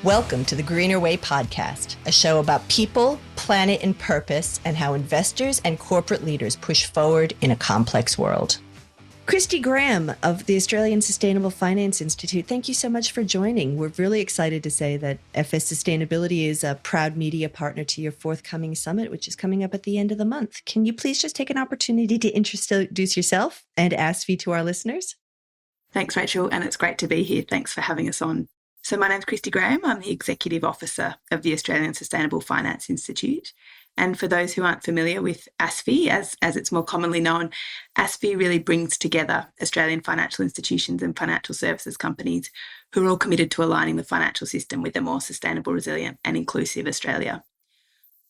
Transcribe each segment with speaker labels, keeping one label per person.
Speaker 1: Welcome to the Greener Way podcast, a show about people, planet, and purpose, and how investors and corporate leaders push forward in a complex world. Kristy Graham of the Australian Sustainable Finance Institute, thank you so much for joining. We're really excited to say that FS Sustainability is a proud media partner to your forthcoming summit, which is coming up at the end of the month. Can you please just take an opportunity to introduce yourself and ASFI to our listeners?
Speaker 2: Thanks, Rachel, and it's great to be here. Thanks for having us on. So my name's Kristy Graham. I'm the Executive Officer of the Australian Sustainable Finance Institute. And for those who aren't familiar with ASFI, as it's more commonly known, ASFI really brings together Australian financial institutions and financial services companies who are all committed to aligning the financial system with a more sustainable, resilient and inclusive Australia.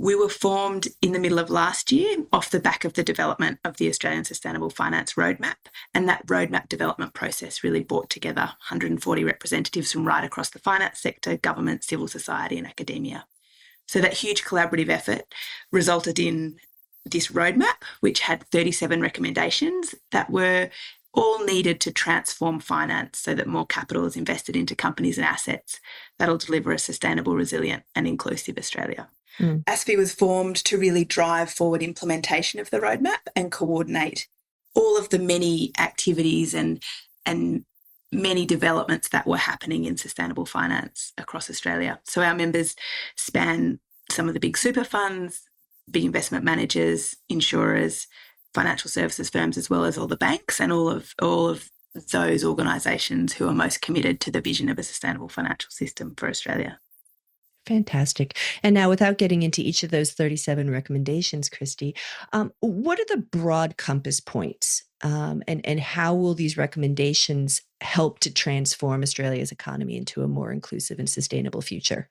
Speaker 2: We were formed in the middle of last year off the back of the development of the Australian Sustainable Finance Roadmap, and that roadmap development process really brought together 140 representatives from right across the finance sector, government, civil society and academia. So that huge collaborative effort resulted in this roadmap, which had 37 recommendations that were all needed to transform finance so that more capital is invested into companies and assets that'll deliver a sustainable, resilient and inclusive Australia. ASFI was formed to really drive forward implementation of the roadmap and coordinate all of the many activities and many developments that were happening in sustainable finance across Australia. So our members span some of the big super funds, big investment managers, insurers, financial services firms, as well as all the banks and all of those organisations who are most committed to the vision of a sustainable financial system for Australia.
Speaker 1: Fantastic. And now, without getting into each of those 37 recommendations, Kristy, what are the broad compass points and how will these recommendations help to transform Australia's economy into a more inclusive and sustainable future?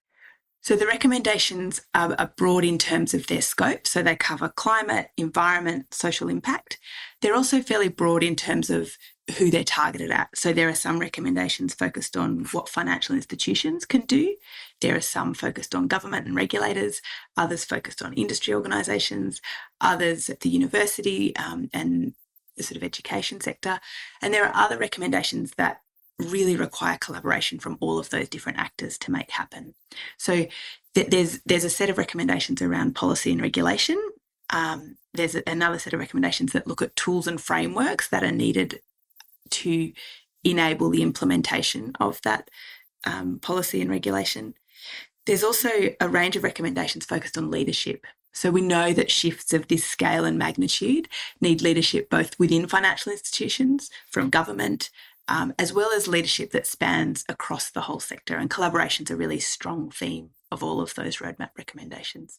Speaker 2: So the recommendations are broad in terms of their scope. So they cover climate, environment, social impact. They're also fairly broad in terms of who they're targeted at. So there are some recommendations focused on what financial institutions can do. There are some focused on government and regulators, others focused on industry organisations, others at the university and the sort of education sector. And there are other recommendations that really require collaboration from all of those different actors to make happen. So there's a set of recommendations around policy and regulation. There's another set of recommendations that look at tools and frameworks that are needed to enable the implementation of that policy and regulation. There's also a range of recommendations focused on leadership. So we know that shifts of this scale and magnitude need leadership both within financial institutions, from government, as well as leadership that spans across the whole sector. And collaboration's a really strong theme of all of those roadmap recommendations.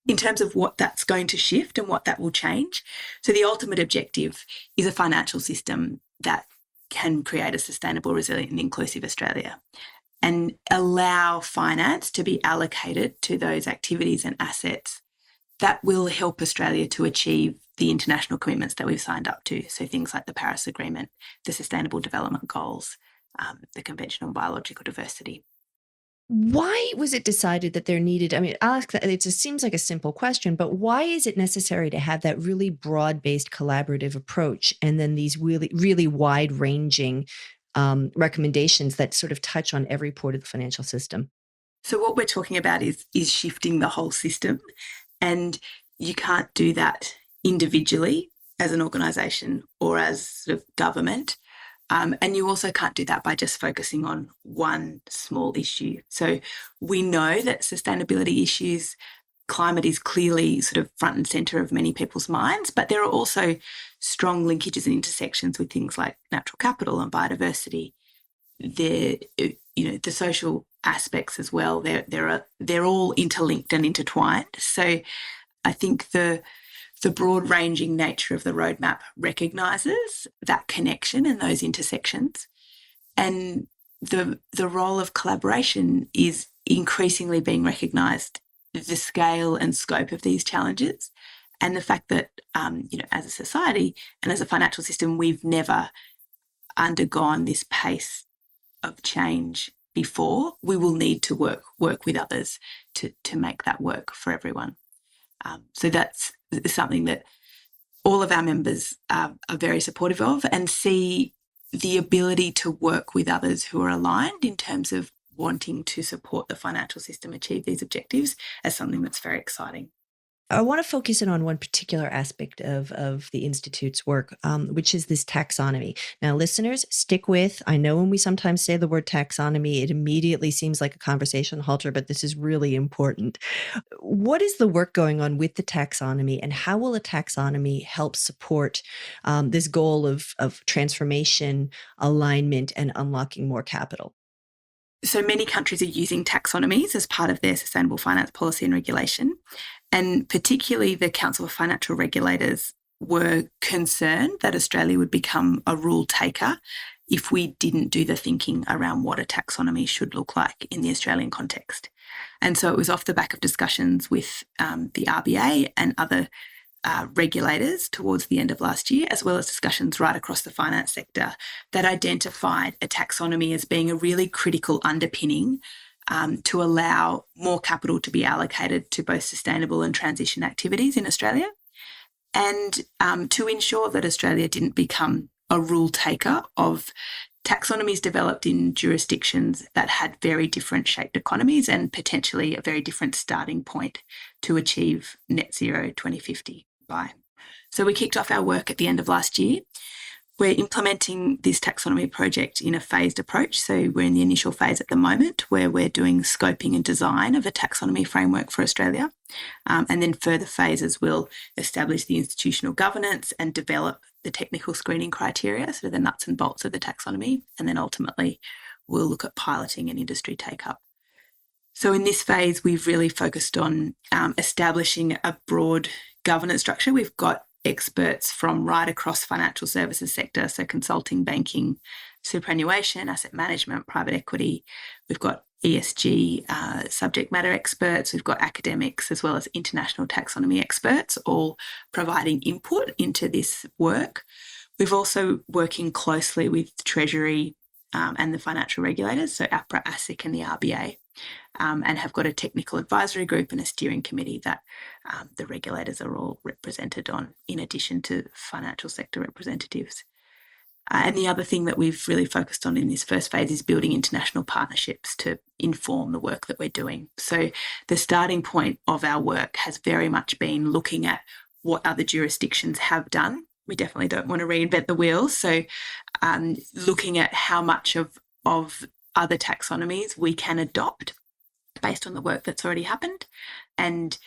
Speaker 2: In terms of what that's going to shift and what that will change, so the ultimate objective is a financial system that can create a sustainable, resilient and inclusive Australia and allow finance to be allocated to those activities and assets that will help Australia to achieve the international commitments that we've signed up to. So things like the Paris Agreement, the Sustainable Development Goals, the Convention on Biological Diversity.
Speaker 1: Why was it decided that there needed, I'll ask that, it just seems like a simple question, but why is it necessary to have that really broad-based collaborative approach and then these really, really wide-ranging recommendations that sort of touch on every part of the financial system?
Speaker 2: So what we're talking about is shifting the whole system, and you can't do that individually as an organisation or as sort of government. And you also can't do that by just focusing on one small issue. So we know that sustainability issues, climate is clearly sort of front and centre of many people's minds, but there are also strong linkages and intersections with things like natural capital and biodiversity. The social aspects as well. They're all interlinked and intertwined. So I think the broad-ranging nature of the roadmap recognises that connection and those intersections. And the role of collaboration is increasingly being recognised, the scale and scope of these challenges, and the fact that, as a society and as a financial system, we've never undergone this pace of change before. We will need to work with others to make that work for everyone. So that's something that all of our members are very supportive of and see the ability to work with others who are aligned in terms of wanting to support the financial system achieve these objectives as something that's very exciting.
Speaker 1: I want to focus in on one particular aspect of the Institute's work, which is this taxonomy. Now, listeners, stick with. I know when we sometimes say the word taxonomy, it immediately seems like a conversation halter, but this is really important. What is the work going on with the taxonomy, and how will a taxonomy help support this goal of transformation, alignment, and unlocking more capital?
Speaker 2: So many countries are using taxonomies as part of their sustainable finance policy and regulation. And particularly the Council of Financial Regulators were concerned that Australia would become a rule taker if we didn't do the thinking around what a taxonomy should look like in the Australian context. And so it was off the back of discussions with the RBA and other regulators towards the end of last year, as well as discussions right across the finance sector, that identified a taxonomy as being a really critical underpinning to allow more capital to be allocated to both sustainable and transition activities in Australia, and to ensure that Australia didn't become a rule taker of taxonomies developed in jurisdictions that had very different shaped economies and potentially a very different starting point to achieve net zero 2050 by. So we kicked off our work at the end of last year. We're implementing this taxonomy project in a phased approach. So we're in the initial phase at the moment where we're doing scoping and design of a taxonomy framework for Australia. And then further phases will establish the institutional governance and develop the technical screening criteria, so the nuts and bolts of the taxonomy. And then ultimately we'll look at piloting and industry take-up. So in this phase, we've really focused on establishing a broad governance structure. We've got experts from right across financial services sector, so consulting, banking, superannuation, asset management, private equity. We've got ESG subject matter experts. We've got academics as well as international taxonomy experts, all providing input into this work. We've also working closely with Treasury and the financial regulators, so APRA, ASIC and the RBA. And have got a technical advisory group and a steering committee that the regulators are all represented on, in addition to financial sector representatives. And the other thing that we've really focused on in this first phase is building international partnerships to inform the work that we're doing. So the starting point of our work has very much been looking at what other jurisdictions have done. We definitely don't want to reinvent the wheel. So looking at how much of other taxonomies we can adopt based on the work that's already happened. And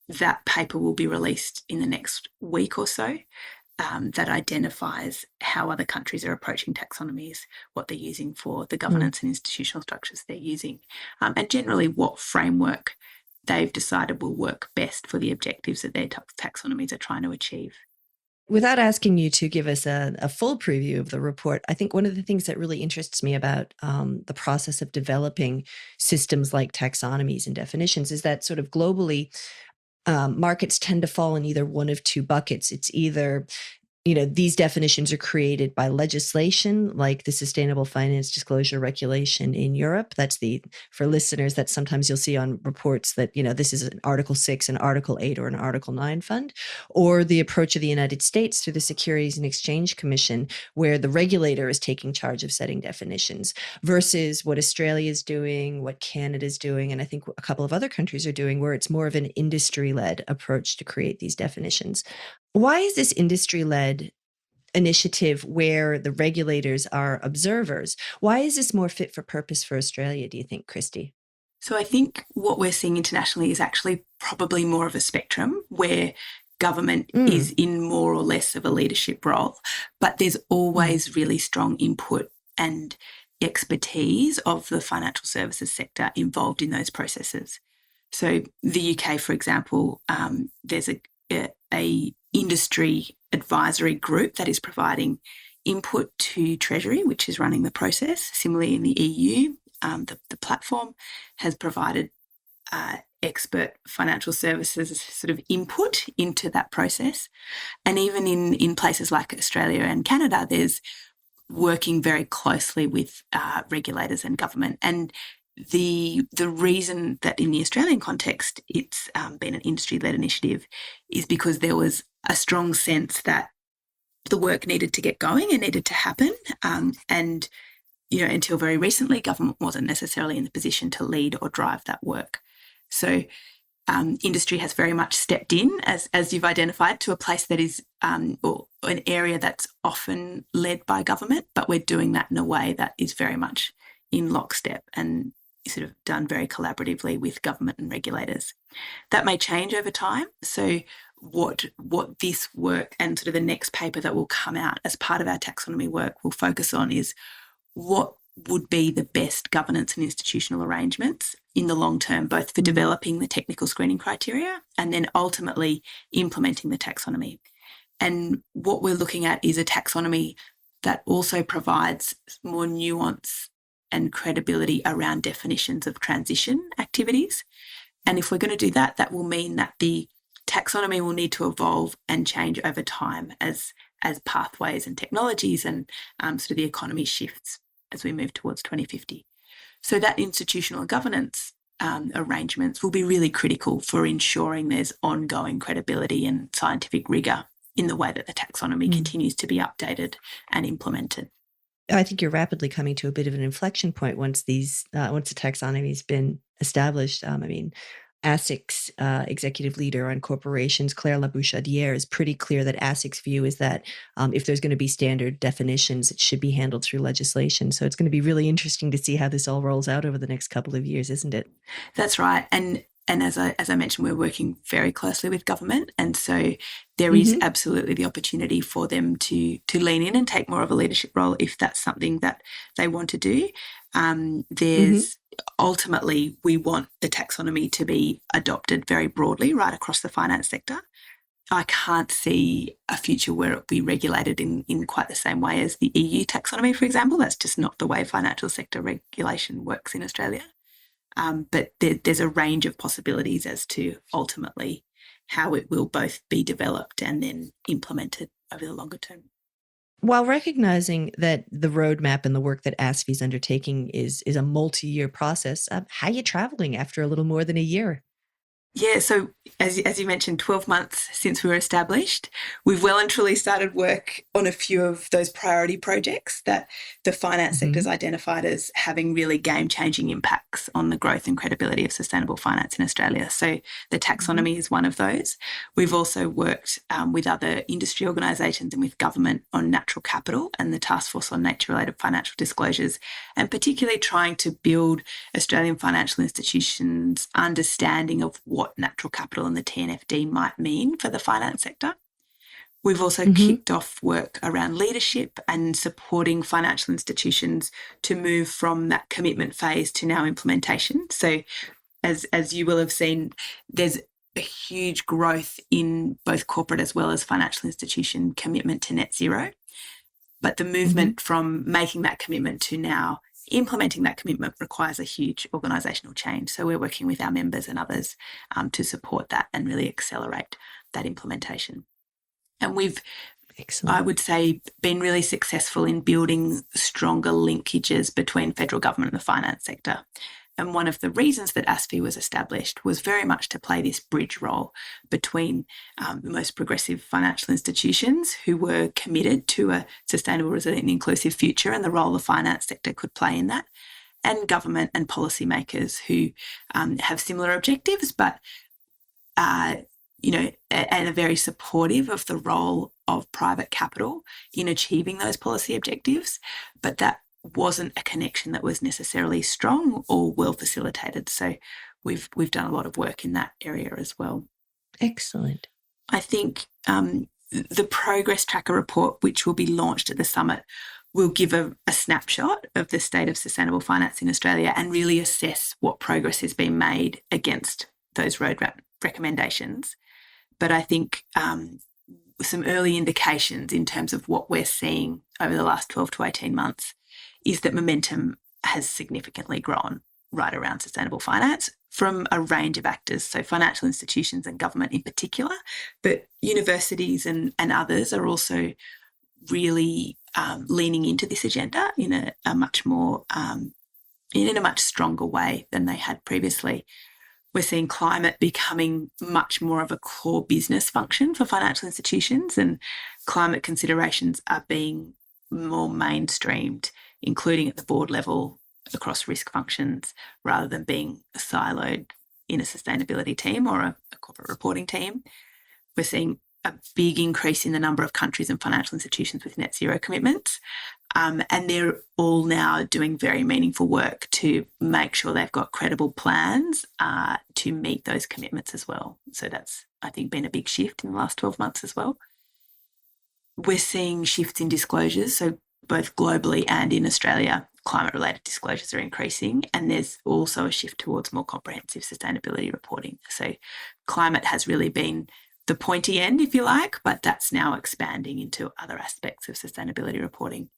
Speaker 2: that paper will be released in the next week or so that identifies how other countries are approaching taxonomies, what they're using for the governance and institutional structures they're using, and generally what framework they've decided will work best for the objectives that their taxonomies are trying to achieve.
Speaker 1: Without asking you to give us a full preview of the report, I think one of the things that really interests me about the process of developing systems like taxonomies and definitions is that sort of globally, markets tend to fall in either one of two buckets. It's either, these definitions are created by legislation, like the Sustainable Finance Disclosure Regulation in Europe. That's for listeners, that sometimes you'll see on reports that, this is an Article 6, an Article 8, or an Article 9 fund, or the approach of the United States through the Securities and Exchange Commission, where the regulator is taking charge of setting definitions, versus what Australia is doing, what Canada is doing, and I think a couple of other countries are doing, where it's more of an industry-led approach to create these definitions. Why is this industry-led initiative where the regulators are observers? Why is this more fit for purpose for Australia, do you think, Kristy?
Speaker 2: So I think what we're seeing internationally is actually probably more of a spectrum where government is in more or less of a leadership role, but there's always really strong input and expertise of the financial services sector involved in those processes. So the UK, for example, there's a industry advisory group that is providing input to Treasury, which is running the process. Similarly, in the EU, the platform has provided expert financial services sort of input into that process. And even in places like Australia and Canada, there's working very closely with regulators and government. And the reason that in the Australian context it's been an industry-led initiative is because there was a strong sense that the work needed to get going and needed to happen. And until very recently, government wasn't necessarily in the position to lead or drive that work. So industry has very much stepped in, as you've identified, to a place that is or an area that's often led by government, but we're doing that in a way that is very much in lockstep and sort of done very collaboratively with government and regulators. That may change over time. So what this work and sort of the next paper that will come out as part of our taxonomy work will focus on is what would be the best governance and institutional arrangements in the long term, both for developing the technical screening criteria and then ultimately implementing the taxonomy. And what we're looking at is a taxonomy that also provides more nuance and credibility around definitions of transition activities. And if we're going to do that, that will mean that the taxonomy will need to evolve and change over time as pathways and technologies and sort of the economy shifts as we move towards 2050. So that institutional governance arrangements will be really critical for ensuring there's ongoing credibility and scientific rigour in the way that the taxonomy continues to be updated and implemented.
Speaker 1: I think you're rapidly coming to a bit of an inflection point once the taxonomy has been established. ASIC's executive leader on corporations, Claire Labouchaudière, is pretty clear that ASIC's view is that if there's going to be standard definitions, it should be handled through legislation. So it's going to be really interesting to see how this all rolls out over the next couple of years, isn't it?
Speaker 2: That's right. And as I mentioned, we're working very closely with government. And so there is absolutely the opportunity for them to lean in and take more of a leadership role if that's something that they want to do. Ultimately, we want the taxonomy to be adopted very broadly right across the finance sector. I can't see a future where it will be regulated in quite the same way as the EU taxonomy, for example. That's just not the way financial sector regulation works in Australia. But there's a range of possibilities as to ultimately how it will both be developed and then implemented over the longer term.
Speaker 1: While recognizing that the roadmap and the work that ASFI is undertaking is a multi-year process, how are you traveling after a little more than a year?
Speaker 2: Yeah, so as you mentioned, 12 months since we were established, we've well and truly started work on a few of those priority projects that the finance sector has identified as having really game-changing impacts on the growth and credibility of sustainable finance in Australia. So the taxonomy is one of those. We've also worked with other industry organisations and with government on natural capital and the Task Force on Nature-related Financial Disclosures, and particularly trying to build Australian financial institutions' understanding of what natural capital and the TNFD might mean for the finance sector. We've also kicked off work around leadership and supporting financial institutions to move from that commitment phase to now implementation. So as you will have seen, there's a huge growth in both corporate as well as financial institution commitment to net zero. But the movement from making that commitment to now implementing that commitment requires a huge organisational change. So we're working with our members and others to support that and really accelerate that implementation. And we've, I would say, been really successful in building stronger linkages between federal government and the finance sector. And one of the reasons that ASFI was established was very much to play this bridge role between the most progressive financial institutions who were committed to a sustainable, resilient and inclusive future and the role the finance sector could play in that, and government and policymakers who have similar objectives but, and are very supportive of the role of private capital in achieving those policy objectives, but that wasn't a connection that was necessarily strong or well facilitated. So we've done a lot of work in that area as well.
Speaker 1: Excellent.
Speaker 2: I think the Progress Tracker report, which will be launched at the summit, will give a snapshot of the state of sustainable finance in Australia and really assess what progress has been made against those roadmap recommendations. But I think some early indications in terms of what we're seeing over the last 12 to 18 months is that momentum has significantly grown right around sustainable finance from a range of actors, so financial institutions and government in particular, but universities and others are also really leaning into this agenda in a much more, in a much stronger way than they had previously. We're seeing climate becoming much more of a core business function for financial institutions, and climate considerations are being more mainstreamed including at the board level across risk functions, rather than being siloed in a sustainability team or a corporate reporting team. We're seeing a big increase in the number of countries and financial institutions with net zero commitments. And they're all now doing very meaningful work to make sure they've got credible plans to meet those commitments as well. So that's, I think, been a big shift in the last 12 months as well. We're seeing shifts in disclosures. So both globally and in Australia, climate-related disclosures are increasing, and there's also a shift towards more comprehensive sustainability reporting. So climate has really been the pointy end, if you like, but that's now expanding into other aspects of sustainability reporting.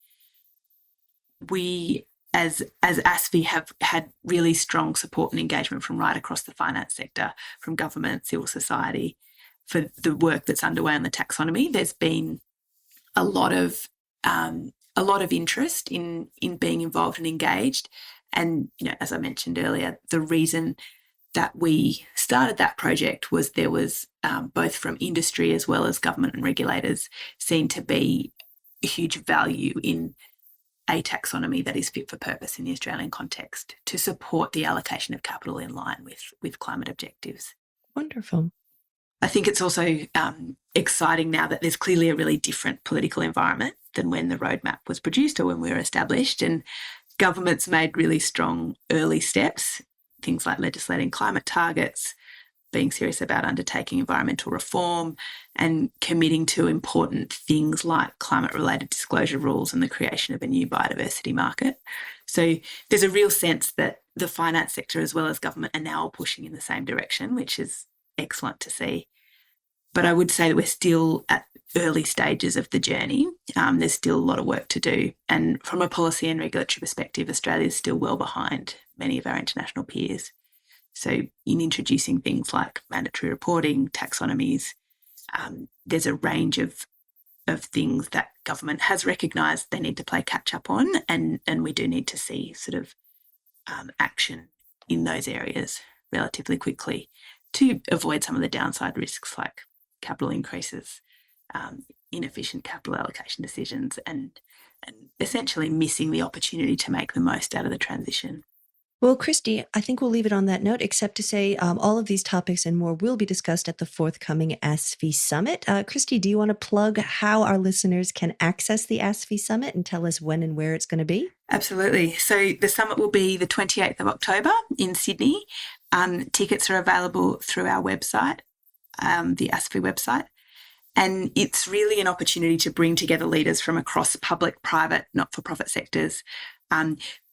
Speaker 2: We, as ASFI, have had really strong support and engagement from right across the finance sector, from government, civil society, for the work that's underway on the taxonomy. There's been a lot of interest in being involved and engaged. And, as I mentioned earlier, the reason that we started that project was there was both from industry as well as government and regulators seen to be a huge value in a taxonomy that is fit for purpose in the Australian context to support the allocation of capital in line with climate objectives.
Speaker 1: Wonderful.
Speaker 2: I think it's also exciting now that there's clearly a really different political environment than when the roadmap was produced or when we were established, and government's made really strong early steps, things like legislating climate targets, being serious about undertaking environmental reform, and committing to important things like climate-related disclosure rules and the creation of a new biodiversity market. So there's a real sense that the finance sector as well as government are now pushing in the same direction, which is excellent to see. But I would say that we're still at early stages of the journey. There's still a lot of work to do. And from a policy and regulatory perspective, Australia is still well behind many of our international peers. So in introducing things like mandatory reporting, taxonomies, there's a range of things that government has recognised they need to play catch up on, and we do need to see sort of action in those areas relatively quickly to avoid some of the downside risks like capital increases, inefficient capital allocation decisions, and essentially missing the opportunity to make the most out of the transition.
Speaker 1: Well, Kristy, I think we'll leave it on that note, except to say all of these topics and more will be discussed at the forthcoming ASFI Summit. Kristy, do you want to plug how our listeners can access the ASFI Summit and tell us when and where it's going to be?
Speaker 2: Absolutely. So the summit will be the 28th of October in Sydney. Tickets are available through our website, the ASFI website. And it's really an opportunity to bring together leaders from across public, private, not-for-profit sectors,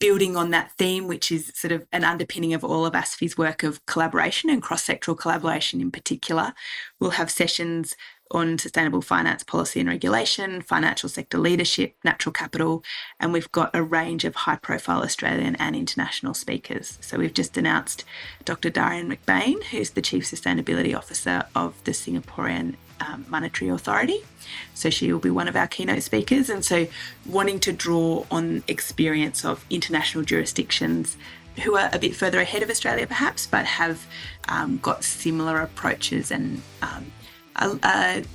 Speaker 2: building on that theme, which is sort of an underpinning of all of ASFI's work of collaboration and cross-sectoral collaboration in particular. We'll have sessions on sustainable finance policy and regulation, financial sector leadership, natural capital, and we've got a range of high-profile Australian and international speakers. So we've just announced Dr. Darian McBain, who's the Chief Sustainability Officer of the Singaporean Monetary Authority. So she will be one of our keynote speakers. And so wanting to draw on experience of international jurisdictions who are a bit further ahead of Australia perhaps, but have got similar approaches and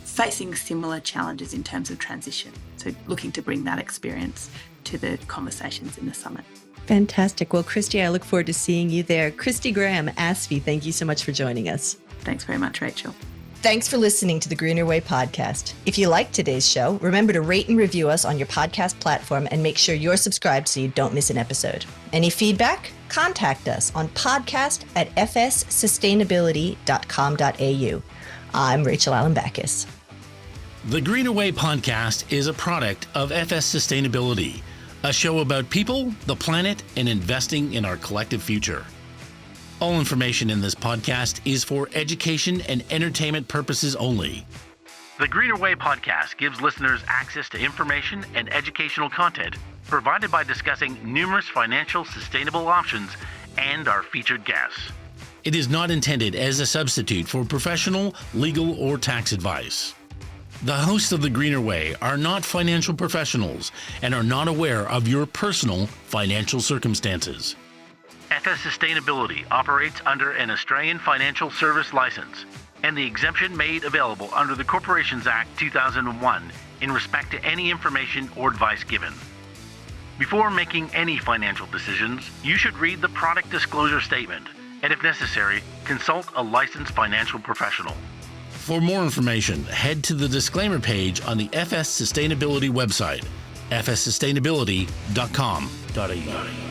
Speaker 2: facing similar challenges in terms of transition. So looking to bring that experience to the conversations in the summit.
Speaker 1: Fantastic. Well, Kristy, I look forward to seeing you there. Kristy Graham, ASFI, thank you so much for joining us.
Speaker 2: Thanks very much, Rachel.
Speaker 1: Thanks for listening to the Greener Way podcast. If you liked today's show, remember to rate and review us on your podcast platform and make sure you're subscribed so you don't miss an episode. Any feedback? Contact us on podcast@fssustainability.com.au. I'm Rachel Allen Backus.
Speaker 3: The Greener Way podcast is a product of FS Sustainability, a show about people, the planet, and investing in our collective future. All information in this podcast is for education and entertainment purposes only. The Greener Way podcast gives listeners access to information and educational content provided by discussing numerous financial sustainable options and our featured guests. It is not intended as a substitute for professional, legal, or tax advice. The hosts of The Greener Way are not financial professionals and are not aware of your personal financial circumstances. FS Sustainability operates under an Australian Financial Service License and the exemption made available under the Corporations Act 2001 in respect to any information or advice given. Before making any financial decisions, you should read the product disclosure statement, and if necessary, consult a licensed financial professional. For more information, head to the disclaimer page on the FS Sustainability website, fssustainability.com.au.